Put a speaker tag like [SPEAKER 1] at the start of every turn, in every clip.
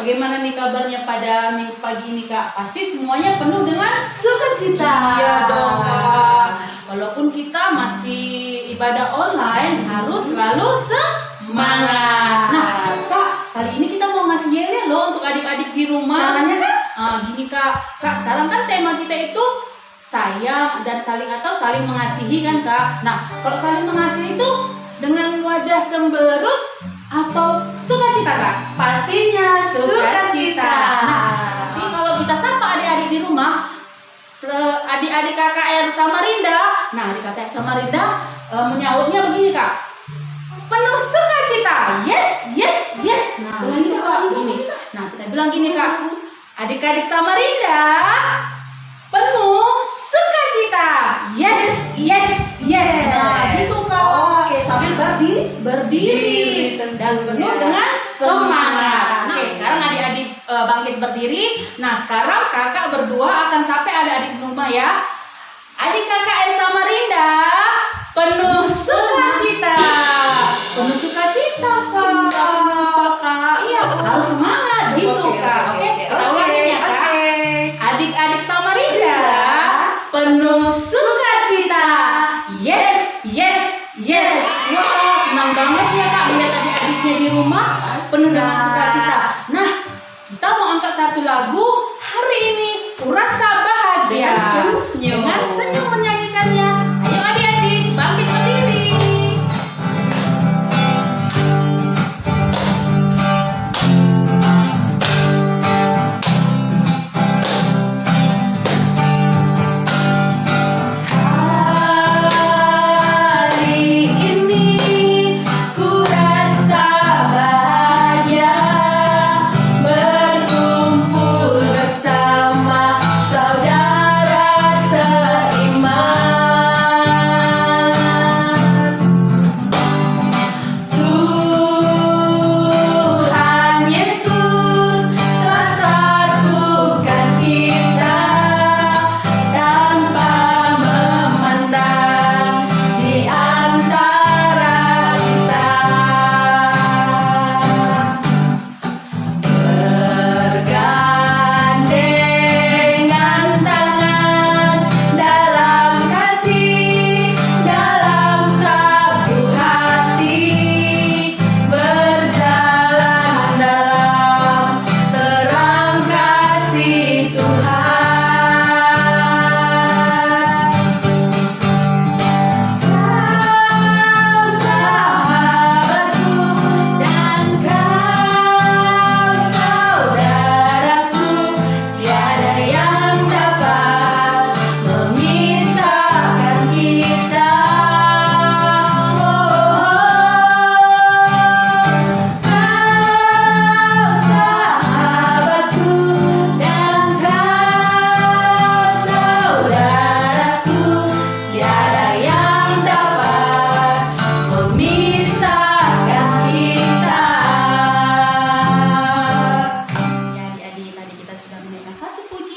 [SPEAKER 1] Bagaimana nih kabarnya pada minggu pagi ini Kak? Pasti semuanya penuh dengan
[SPEAKER 2] sukacita.
[SPEAKER 1] Iya dong Kak. Walaupun kita masih ibadah online, harus selalu semangat. Nah Kak, kali ini kita mau ngasih yel loh untuk adik-adik di rumah.
[SPEAKER 2] Caranya Kak?
[SPEAKER 1] Gini Kak, sekarang kan tema kita itu sayang dan saling mengasihi kan Kak. Nah kalau saling mengasihi itu dengan wajah cemberut atau sukacita Kak?
[SPEAKER 2] Pastinya sukacita.
[SPEAKER 1] Nah, tapi kalau kita sapa adik-adik di rumah, adik-adik KKR Samarinda, nah adik KKR Samarinda menyahutnya begini Kak, penuh sukacita, yes, yes, yes. Nah begini Kak, gini. Nah kita bilang gini Kak, adik-adik Samarinda penuh sukacita, yes, yes, yes. Nah gitu Kak.
[SPEAKER 2] Oke, sambil
[SPEAKER 1] berdiri dan penuh dengan semangat. Oke, sekarang adik-adik bangkit berdiri. Nah, sekarang kakak berdua akan sampai adik-adik di rumah ya. Adik KKR Samarinda penuh sukacita. Penuh sukacita, Kak. Iya, harus semangat gitu, Kak. Oke, kita ulangin ya, Kak. Adik-adik Samarinda penuh sukacita. Yes, yes, yes. Wah, senang banget ya Kak melihat adik-adiknya di rumah penuh dengan sukacita. Nah, kita mau angkat satu lagu hari ini, Kurasa Bahagia. Dengan senyum menyanyikannya. Ayo adik-adik, bangkit berdiri.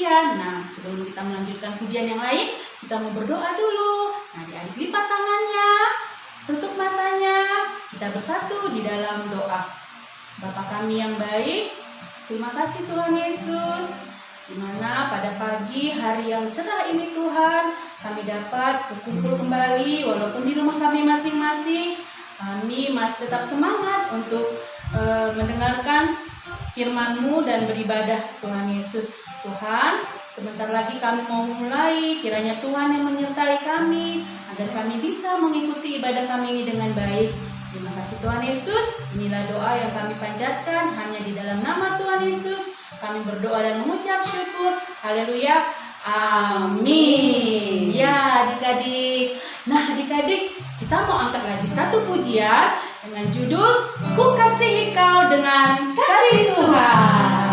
[SPEAKER 1] Nah, sebelum kita melanjutkan pujian yang lain, kita mau berdoa dulu. Nah, adik-adik lipat tangannya, tutup matanya, kita bersatu di dalam doa. Bapa kami yang baik, terima kasih Tuhan Yesus, di mana pada pagi hari yang cerah ini Tuhan, kami dapat berkumpul kembali walaupun di rumah kami masing-masing. Kami masih tetap semangat untuk mendengarkan firman-Mu dan beribadah Tuhan Yesus. Tuhan, sebentar lagi kami mau mulai, kiranya Tuhan yang menyertai kami agar kami bisa mengikuti ibadah kami ini dengan baik. Terima kasih Tuhan Yesus. Inilah doa yang kami panjatkan hanya di dalam nama Tuhan Yesus. Kami berdoa dan mengucap syukur. Haleluya. Amin. Ya adik-adik. Nah adik-adik, kita mau angkat lagi satu pujian dengan judul Ku Kasihi Kau dengan Kasih Tuhan.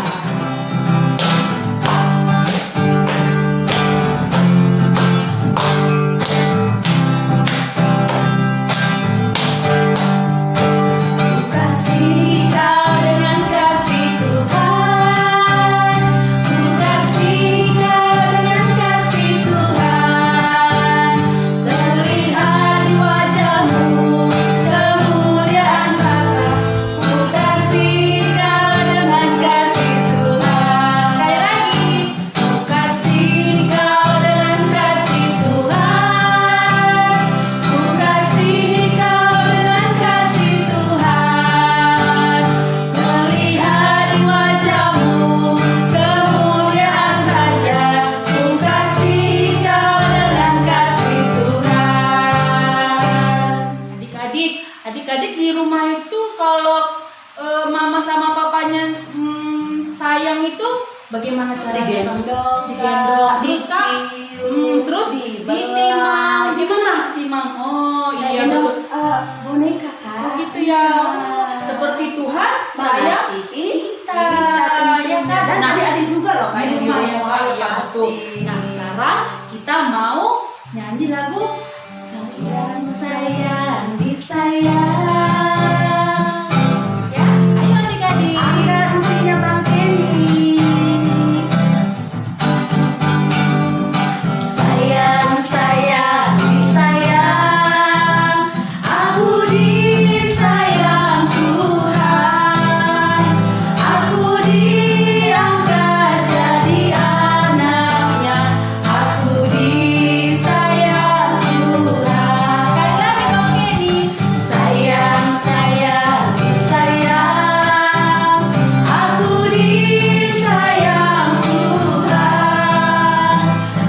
[SPEAKER 1] adik-adik di rumah itu kalau mama sama papanya sayang itu bagaimana caranya?
[SPEAKER 2] Digendong,
[SPEAKER 1] Digendong,
[SPEAKER 2] dicium,
[SPEAKER 1] terus ditimang. Gimana timang? Oh iya
[SPEAKER 2] gendong
[SPEAKER 1] betul.
[SPEAKER 2] boneka kan?
[SPEAKER 1] Oh gitu ya. Seperti Tuhan sayang
[SPEAKER 2] mengasihi
[SPEAKER 1] kita, ya kan?
[SPEAKER 2] dan
[SPEAKER 1] Nah,
[SPEAKER 2] adik-adik juga loh
[SPEAKER 1] di
[SPEAKER 2] kayak di
[SPEAKER 1] rumah ya
[SPEAKER 2] rumah
[SPEAKER 1] Kak, iya
[SPEAKER 2] pasti.
[SPEAKER 1] betul. Nah sekarang kita mau nyanyi lagu
[SPEAKER 2] Sayang, sayang, disayang.
[SPEAKER 1] ya. Ayo adik-adik.
[SPEAKER 2] Angkat musiknya Bang Kenny. Sayang, sayang, disayang. Aku disayang Tuhan. Aku diangkat jadi anaknya. Aku disayang Tuhan.
[SPEAKER 1] Sekali lagi Bang Kenny.
[SPEAKER 2] Sayang, sayang, disayang. Aku disayang Tuhan.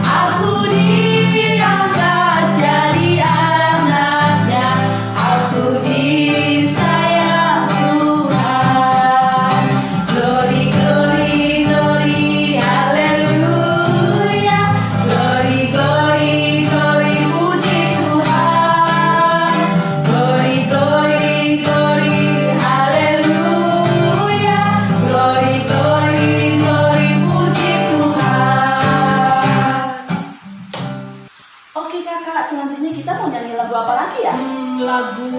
[SPEAKER 2] Aku diangkat jadi anaknya. Aku disayang Tuhan. Glory, glory, glory, haleluya. Glory, glory, glory, puji Tuhan. Glory, glory, glory, haleluya. Glory, glory, glory, puji Tuhan. Oke kakak, selanjutnya kita mau nyanyi lagu apa lagi ya?
[SPEAKER 1] Lagu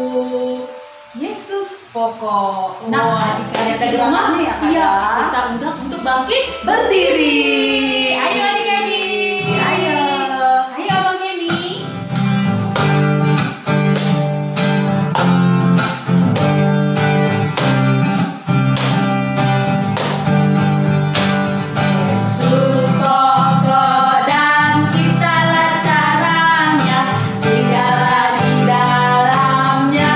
[SPEAKER 1] Yesus Pokok. Nah,
[SPEAKER 2] Wah,
[SPEAKER 1] adik-adik
[SPEAKER 2] ada
[SPEAKER 1] di rumah
[SPEAKER 2] gerakannya ya, Kak,
[SPEAKER 1] iya,
[SPEAKER 2] ya?
[SPEAKER 1] kita undang untuk bangkit
[SPEAKER 2] Berdiri.
[SPEAKER 1] Ayo adik-adik.
[SPEAKER 2] Ayo.
[SPEAKER 1] Ayo Bang Kenny.
[SPEAKER 2] Yesus pokok dan kitalah caranya, tinggallah di dalamnya.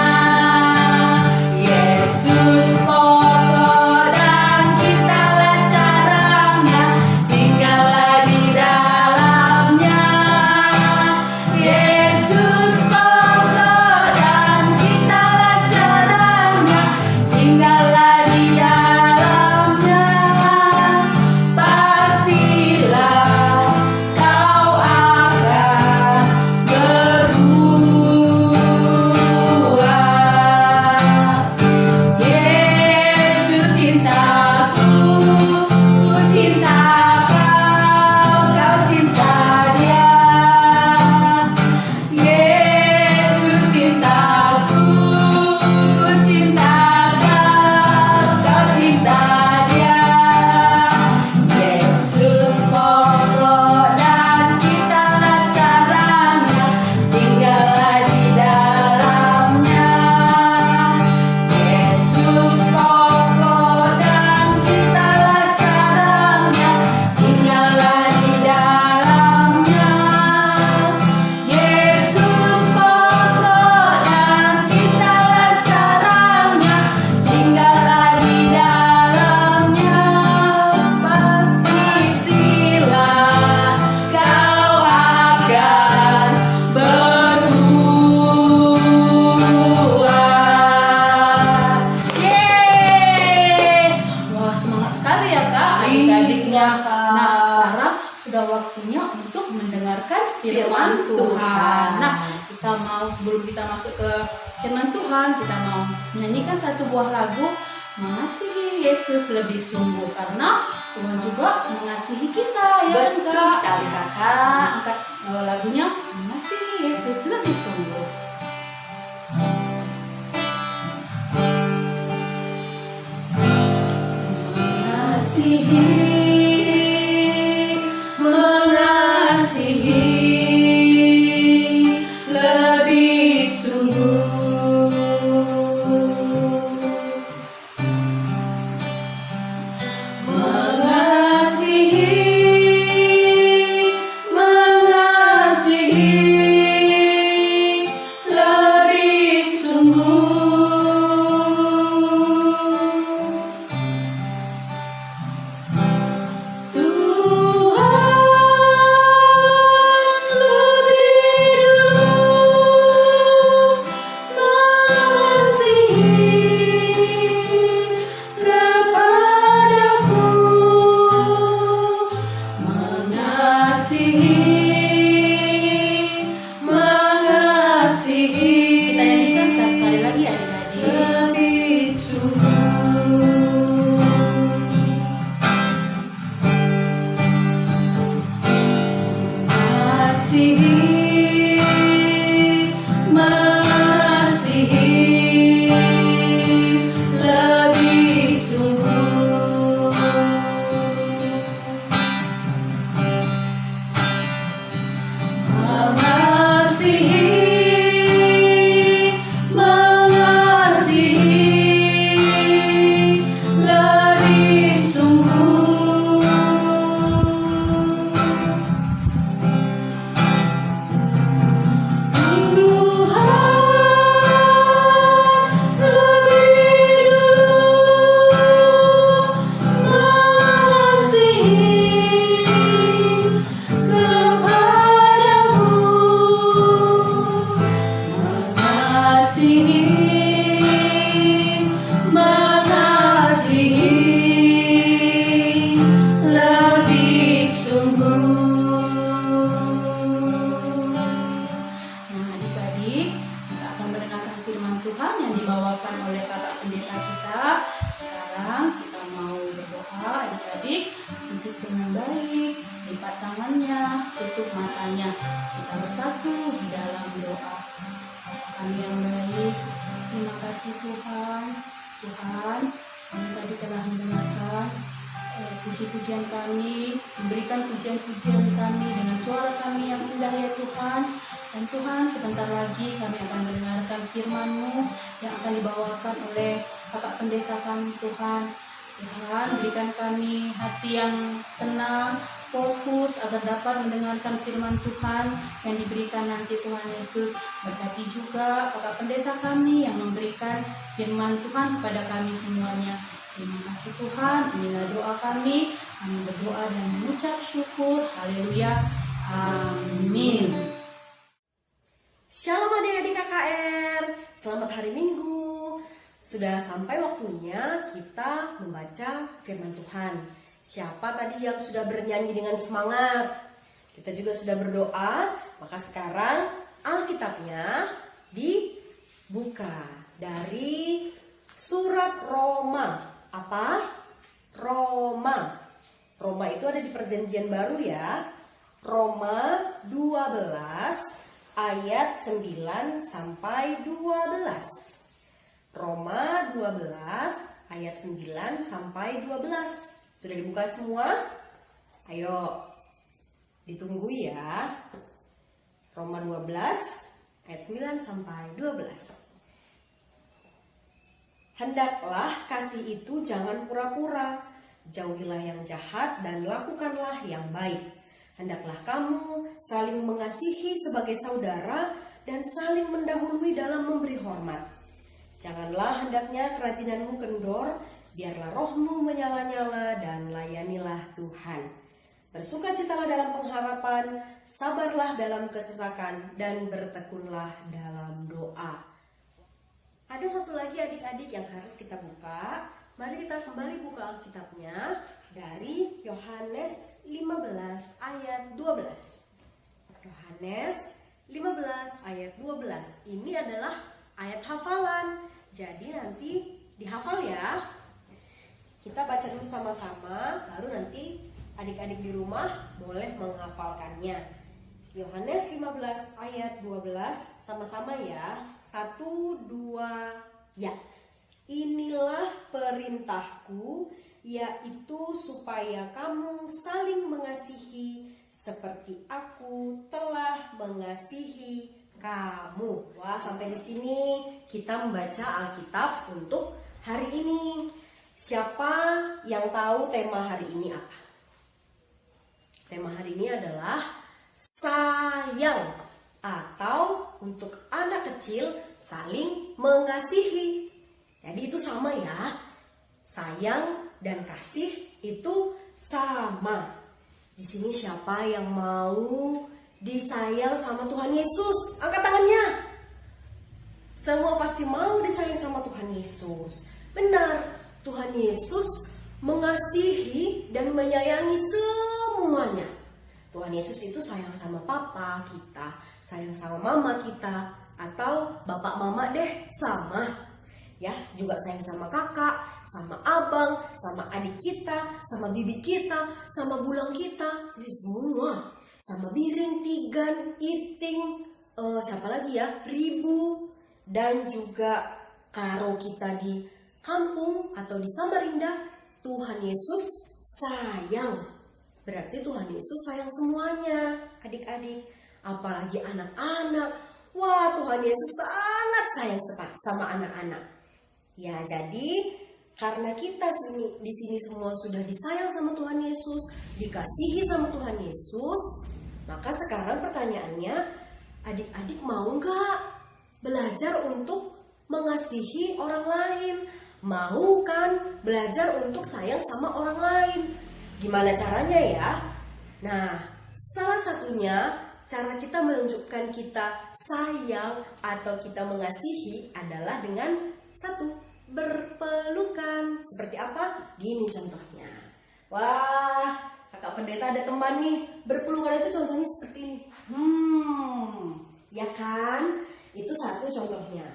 [SPEAKER 2] Yesus pokok dan kitalah caranya, tinggallah di dalamnya. Yesus pokok dan kitalah caranya, tinggallah di dalamnya. Pastilah kau akan berbuah. Yesus cintaku, ku cinta kau cinta Dia. Yesus cintaku, ku cinta kau cinta Dia. Yesus pokok dan kitalah caranya, tinggallah di dalamnya. Yesus pokok dan kitalah caranya, tinggallah di dalamnya. Yesus pokok dan kitalah caranya, tinggallah di dalamnya. Pastilah kau akan berbuah.
[SPEAKER 1] Yeay. Wah, semangat sekali ya Kak adik-adiknya.
[SPEAKER 2] Iya, Kak.
[SPEAKER 1] Nah, sekarang sudah waktunya untuk mendengarkan firman
[SPEAKER 2] Firman
[SPEAKER 1] Tuhan.
[SPEAKER 2] Tuhan.
[SPEAKER 1] Nah, kita mau sebelum kita masuk ke firman Tuhan, kita mau menyanyikan satu buah lagu Mengasihi Yesus lebih sungguh, karena Tuhan juga mengasihi kita ya kan,
[SPEAKER 2] Betul
[SPEAKER 1] Kak?
[SPEAKER 2] sekali,
[SPEAKER 1] Ya.
[SPEAKER 2] Kakak.
[SPEAKER 1] Nah, angkat lagunya Mengasihi Yesus lebih sungguh.
[SPEAKER 2] Mengasihi, mengasihi lebih sungguh. Mengasihi, mengasihi lebih sungguh. mengasihi lebih sungguh.
[SPEAKER 1] Nah, adik-adik, kita akan mendengarkan firman Tuhan yang dibawakan oleh kakak pendeta kita. Sekarang kita mau berdoa, adik-adik, duduk dengan baik, lipat tangannya, tutup matanya. Kita bersatu di dalam doa. Kami yang baik, terima kasih Tuhan. Tuhan, kami tadi telah mendengarkan puji-pujian kami, memberikan pujian-pujian kami dengan suara kami yang indah ya Tuhan. Dan Tuhan, sebentar lagi kami akan mendengarkan firman-Mu yang akan dibawakan oleh kakak pendeta kami Tuhan. Tuhan, berikan kami hati yang tenang, fokus agar dapat mendengarkan firman Tuhan yang diberikan nanti Tuhan Yesus. Berkati juga kakak pendeta kami yang memberikan firman Tuhan kepada kami semuanya. Terima kasih Tuhan, inilah doa kami. Kami berdoa dan mengucap syukur. Haleluya. Amin.
[SPEAKER 3] Shalom adik-adik KKR, selamat hari Minggu. Sudah sampai waktunya kita membaca firman Tuhan. Siapa tadi yang sudah bernyanyi dengan semangat? Kita juga sudah berdoa, maka sekarang Alkitabnya dibuka dari surat Roma. Apa? Roma. Roma itu ada di Perjanjian Baru ya. Roma 12 ayat 9 sampai 12. Roma 12 ayat 9 sampai 12. Sudah dibuka semua? Ayo ditunggu ya. Roma 12 ayat 9 sampai 12. Hendaklah kasih itu jangan pura-pura, jauhilah yang jahat dan lakukanlah yang baik. Hendaklah kamu saling mengasihi sebagai saudara dan saling mendahului dalam memberi hormat. Janganlah hendaknya kerajinanmu kendor, biarlah rohmu menyala-nyala dan layanilah Tuhan. Bersukacitalah dalam pengharapan, sabarlah dalam kesesakan, dan bertekunlah dalam doa. Ada satu lagi adik-adik yang harus kita buka. Mari kita kembali buka Alkitabnya dari Yohanes 15 ayat 12. Yohanes 15 ayat 12. Ini adalah ayat hafalan. Jadi nanti dihafal ya. Kita baca dulu sama-sama, baru nanti adik-adik di rumah boleh menghafalkannya. Yohanes 15 ayat 12, sama-sama ya. 1, 2, ya. Inilah perintahku, yaitu supaya kamu saling mengasihi seperti aku telah mengasihi kamu. Wah, sampai di sini kita membaca Alkitab untuk hari ini. Siapa yang tahu tema hari ini apa? Tema hari ini adalah sayang, atau untuk anak kecil saling mengasihi. Jadi itu sama ya. Sayang dan kasih itu sama. Di sini siapa yang mau disayang sama Tuhan Yesus? Angkat tangannya. Semua pasti mau disayang sama Tuhan Yesus. Benar, Tuhan Yesus mengasihi dan menyayangi semuanya. Tuhan Yesus itu sayang sama papa kita, sayang sama mama kita, atau bapak mama deh sama. Ya, juga sayang sama kakak, sama abang, sama adik kita, sama bibi kita, sama bulang kita, ya semua. Sama Biring, Tigan, Iting, siapa lagi ya? Ribu, dan juga Karo kita di kampung atau di Samarinda. Tuhan Yesus sayang. Berarti Tuhan Yesus sayang semuanya, adik-adik. Apalagi anak-anak. Wah, Tuhan Yesus sangat sayang sama anak-anak. Ya, jadi karena kita di sini semua sudah disayang sama Tuhan Yesus, dikasihi sama Tuhan Yesus, maka sekarang pertanyaannya, adik-adik mau nggak belajar untuk mengasihi orang lain? Mau kan belajar untuk sayang sama orang lain? Gimana caranya ya? Nah, salah satunya cara kita menunjukkan kita sayang atau kita mengasihi adalah dengan satu, berpelukan. Seperti apa? Gini contohnya. Wah, kakak pendeta ada teman nih, berpelukan itu contohnya seperti ini. Ya kan? Itu satu contohnya.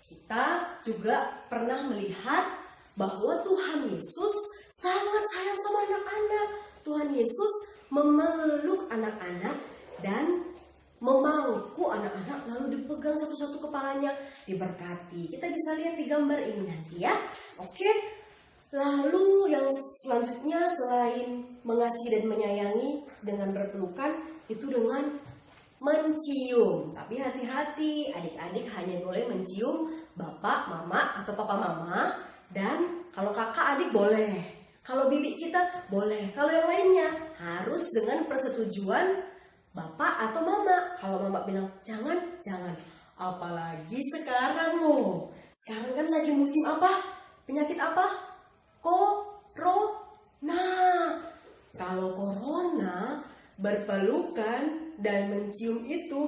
[SPEAKER 3] Kita juga pernah melihat bahwa Tuhan Yesus sangat sayang sama anak-anak. Tuhan Yesus memeluk anak-anak dan memangku anak-anak, lalu dipegang satu-satu kepalanya, diberkati. Kita bisa lihat di gambar ini nanti ya. Oke. Lalu yang selanjutnya selain mengasihi dan menyayangi dengan berpelukan, itu dengan mencium. Tapi hati-hati, adik-adik hanya boleh mencium bapak, mama, atau papa mama. Dan kalau kakak adik boleh, kalau bibi kita boleh. Kalau yang lainnya harus dengan persetujuan bapak atau mama. Kalau mama bilang jangan, jangan. Apalagi sekarang loh. Sekarang kan lagi musim apa? Penyakit apa? Corona. Kalau corona, berpelukan dan mencium itu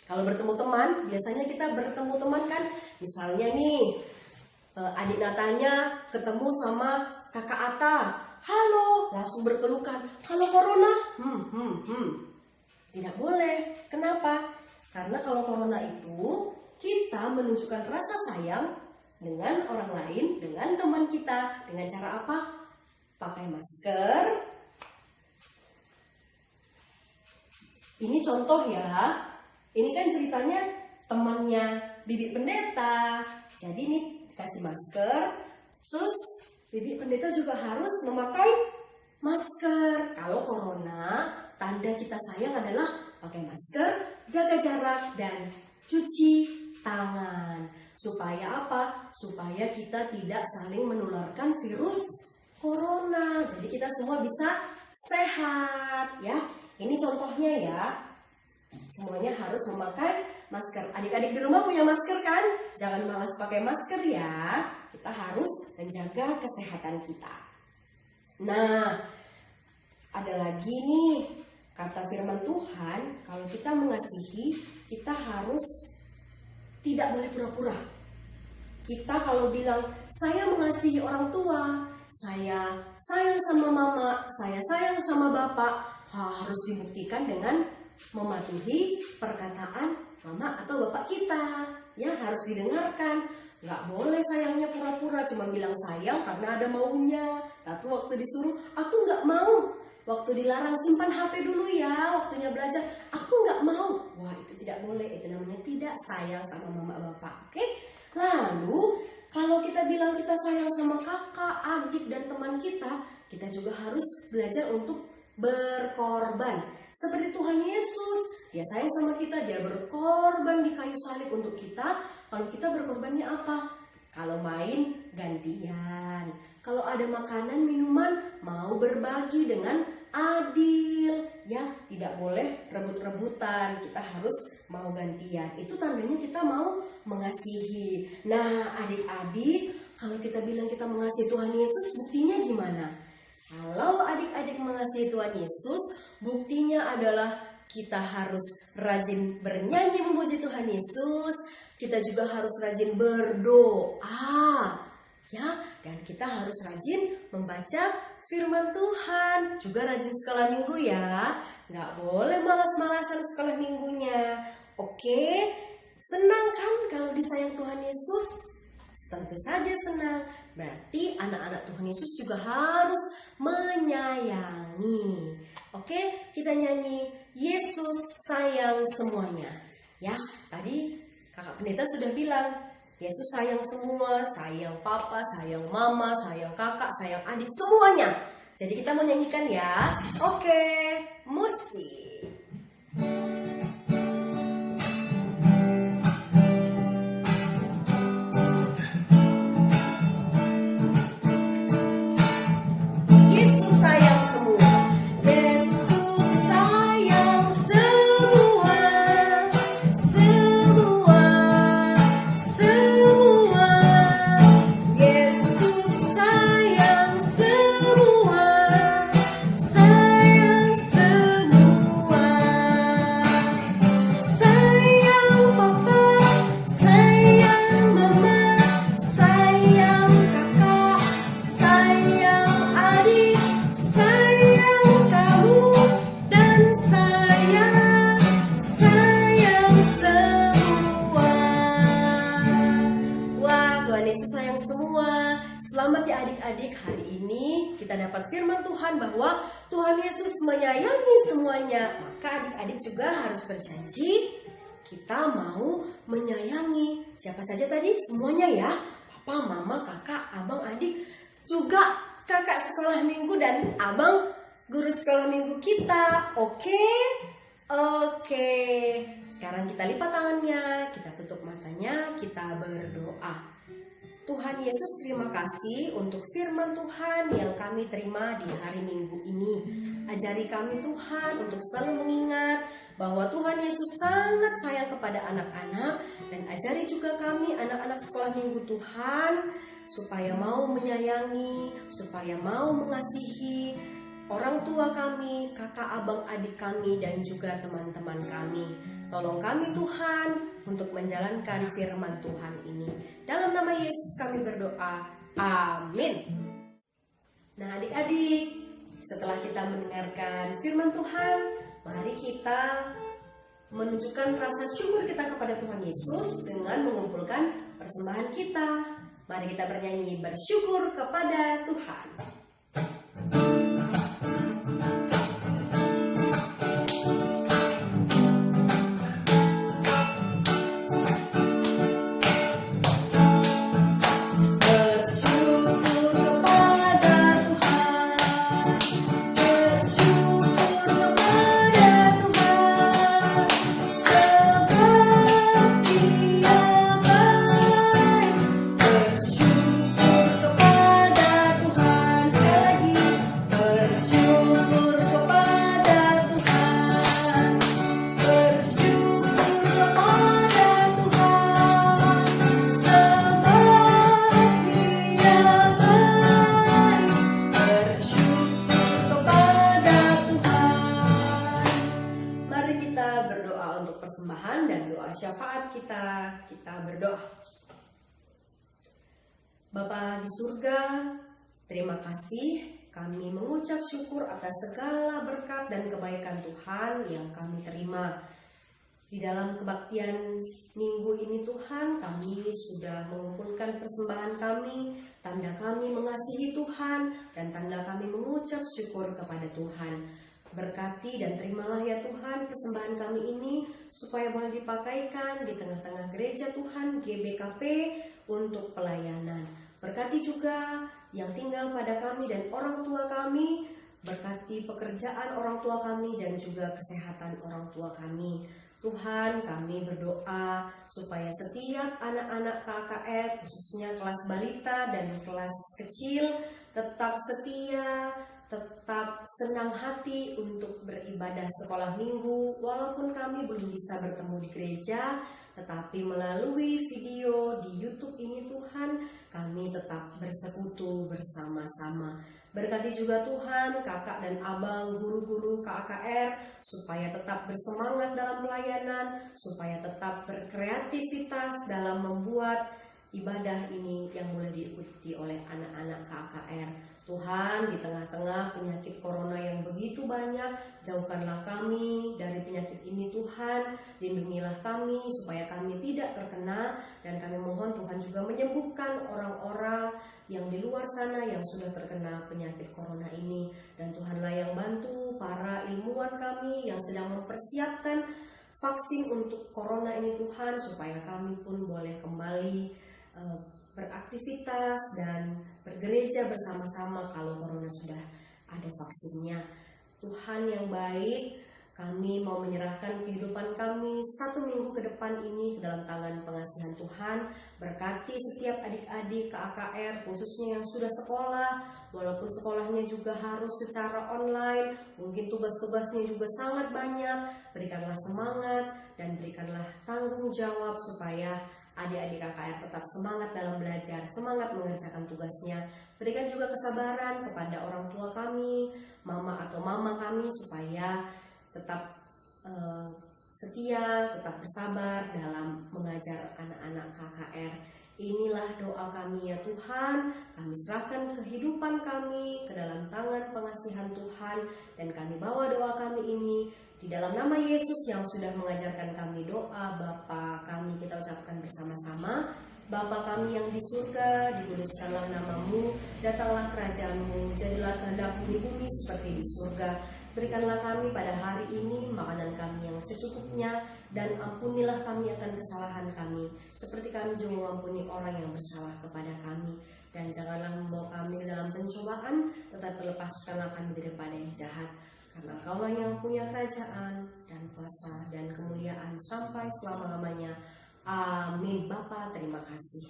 [SPEAKER 3] Kalau bertemu teman, biasanya kita bertemu teman kan, misalnya nih adik Natanya ketemu sama kakak Ata, halo, langsung berpelukan. Kalau corona, tidak boleh. Kenapa? Karena kalau corona itu kita menunjukkan rasa sayang dengan orang lain, dengan teman kita, dengan cara apa? Pakai masker. Ini contoh ya. Ini kan ceritanya temannya Bibi Pendeta. Jadi ini kasih masker. Terus Bibi Pendeta juga harus memakai masker. Kalau corona, tanda kita sayang adalah pakai masker, jaga jarak, dan cuci tangan. Supaya apa? Supaya kita tidak saling menularkan virus corona. Jadi kita semua bisa sehat ya. Ini contohnya ya. Semuanya harus memakai masker. Adik-adik di rumah punya masker kan? Jangan malas pakai masker ya. Kita harus menjaga kesehatan kita. Nah, ada lagi nih kata firman Tuhan, kalau kita mengasihi, kita harus tidak boleh pura-pura. Kita kalau bilang saya mengasihi orang tua, saya sayang sama mama, saya sayang sama bapak, harus dibuktikan dengan mematuhi perkataan mama atau bapak kita. Ya, harus didengarkan. Nggak boleh sayangnya pura-pura, cuma bilang sayang karena ada maunya. Tapi waktu disuruh, aku nggak mau. Waktu dilarang simpan HP dulu ya, waktunya belajar, aku nggak mau. Wah, itu tidak boleh, itu namanya tidak sayang sama mama bapak. Oke? Lalu, kalau kita bilang kita sayang sama kakak, adik, dan teman kita juga harus belajar untuk berkorban. Seperti Tuhan Yesus, Dia sayang sama kita, Dia berkorban di kayu salib untuk kita. Kalau kita berkorbannya apa? Kalau main, gantian. Kalau ada makanan, minuman, mau berbagi dengan adil. Ya, tidak boleh rebut-rebutan. Kita harus mau gantian. Itu tandanya kita mau mengasihi. Nah, adik-adik, kalau kita bilang kita mengasihi Tuhan Yesus, buktinya gimana? Kalau adik-adik mengasihi Tuhan Yesus, buktinya adalah kita harus rajin bernyanyi memuji Tuhan Yesus. Kita juga harus rajin berdoa. Ya, dan kita harus rajin membaca firman Tuhan. Juga rajin sekolah minggu ya. Nggak boleh malas-malasan sekolah minggunya. Oke, senang kan kalau disayang Tuhan Yesus? Tentu saja senang. Berarti anak-anak Tuhan Yesus juga harus menyayangi. Oke, kita nyanyi Yesus sayang semuanya. Ya, tadi kakak pendeta sudah bilang Yesus sayang semua, sayang papa, sayang mama, sayang kakak, sayang adik, semuanya. Jadi kita mau nyanyikan ya. Oke, musik. adik-adik, hari ini kita dapat firman Tuhan bahwa Tuhan Yesus menyayangi semuanya. Maka adik-adik juga harus berjanji kita mau menyayangi siapa saja tadi? Semuanya ya. Papa, mama, kakak, abang, adik, juga kakak sekolah minggu dan abang guru sekolah minggu kita. Oke? Oke. Sekarang kita lipat tangannya, kita tutup matanya, kita berdoa. Tuhan Yesus, terima kasih untuk firman Tuhan yang kami terima di hari Minggu ini. Ajari kami Tuhan untuk selalu mengingat bahwa Tuhan Yesus sangat sayang kepada anak-anak, dan ajari juga kami anak-anak sekolah minggu Tuhan supaya mau menyayangi, supaya mau mengasihi orang tua kami, kakak, abang, adik kami, dan juga teman-teman kami. Tolong kami Tuhan untuk menjalankan firman Tuhan ini. Dalam nama Yesus kami berdoa. Amin. Nah adik-adik, setelah kita mendengarkan firman Tuhan, mari kita menunjukkan rasa syukur kita kepada Tuhan Yesus dengan mengumpulkan persembahan kita. Mari kita bernyanyi bersyukur kepada Tuhan. Syafaat kita berdoa. Bapa di surga, terima kasih kami mengucap syukur atas segala berkat dan kebaikan Tuhan yang kami terima. Di dalam kebaktian minggu ini Tuhan, kami sudah mengumpulkan persembahan kami, tanda kami mengasihi Tuhan, dan tanda kami mengucap syukur kepada Tuhan. Berkati dan terimalah ya Tuhan persembahan kami ini supaya boleh dipakaikan di tengah-tengah gereja Tuhan GBKP untuk pelayanan. Berkati juga yang tinggal pada kami dan orang tua kami. Berkati pekerjaan orang tua kami dan juga kesehatan orang tua kami. Tuhan, kami berdoa supaya setiap anak-anak KKR, khususnya kelas balita dan kelas kecil, tetap setia, tetap senang hati untuk beribadah sekolah minggu. Walaupun kami belum bisa bertemu di gereja, tetapi melalui video di YouTube ini Tuhan, kami tetap bersekutu bersama-sama. Berkati juga Tuhan kakak dan abang guru-guru KKR supaya tetap bersemangat dalam pelayanan, supaya tetap berkreativitas dalam membuat ibadah ini yang mulai diikuti oleh anak-anak KKR. Tuhan, di tengah-tengah penyakit corona yang begitu banyak, jauhkanlah kami dari penyakit ini Tuhan, lindungilah kami supaya kami tidak terkena, dan kami mohon Tuhan juga menyembuhkan orang-orang yang di luar sana yang sudah terkena penyakit corona ini. Dan Tuhanlah yang bantu para ilmuwan kami yang sedang mempersiapkan vaksin untuk corona ini Tuhan, supaya kami pun boleh kembali beraktivitas dan bergereja bersama-sama kalau corona sudah ada vaksinnya. Tuhan yang baik, kami mau menyerahkan kehidupan kami 1 minggu ke depan ini ke dalam tangan pengasihan Tuhan. Berkati setiap adik-adik KKR khususnya yang sudah sekolah, walaupun sekolahnya juga harus secara online, mungkin tugas-tugasnya juga sangat banyak. Berikanlah semangat dan berikanlah tanggung jawab supaya adik-adik KKR tetap semangat dalam belajar, semangat mengerjakan tugasnya. Berikan juga kesabaran kepada orang tua kami, mama kami, supaya tetap setia, tetap bersabar dalam mengajar anak-anak KKR. Inilah doa kami ya Tuhan, kami serahkan kehidupan kami ke dalam tangan pengasihan Tuhan, dan kami bawa doa kami ini di dalam nama Yesus yang sudah mengajarkan kami doa Bapa kami. Kita ucapkan bersama-sama. Bapa kami yang di surga, dikuduskanlah namamu, datanglah kerajaanmu, jadilah kehendakmu di bumi seperti di surga. Berikanlah kami pada hari ini makanan kami yang secukupnya, dan ampunilah kami akan kesalahan kami, seperti kami juga mengampuni orang yang bersalah kepada kami. Dan janganlah membawa kami dalam pencobaan, tetapi lepaskanlah kami daripada yang jahat. Karena Engkaulah yang punya kerajaan dan kuasa dan kemuliaan sampai selama-lamanya. Amin. Bapa, terima kasih.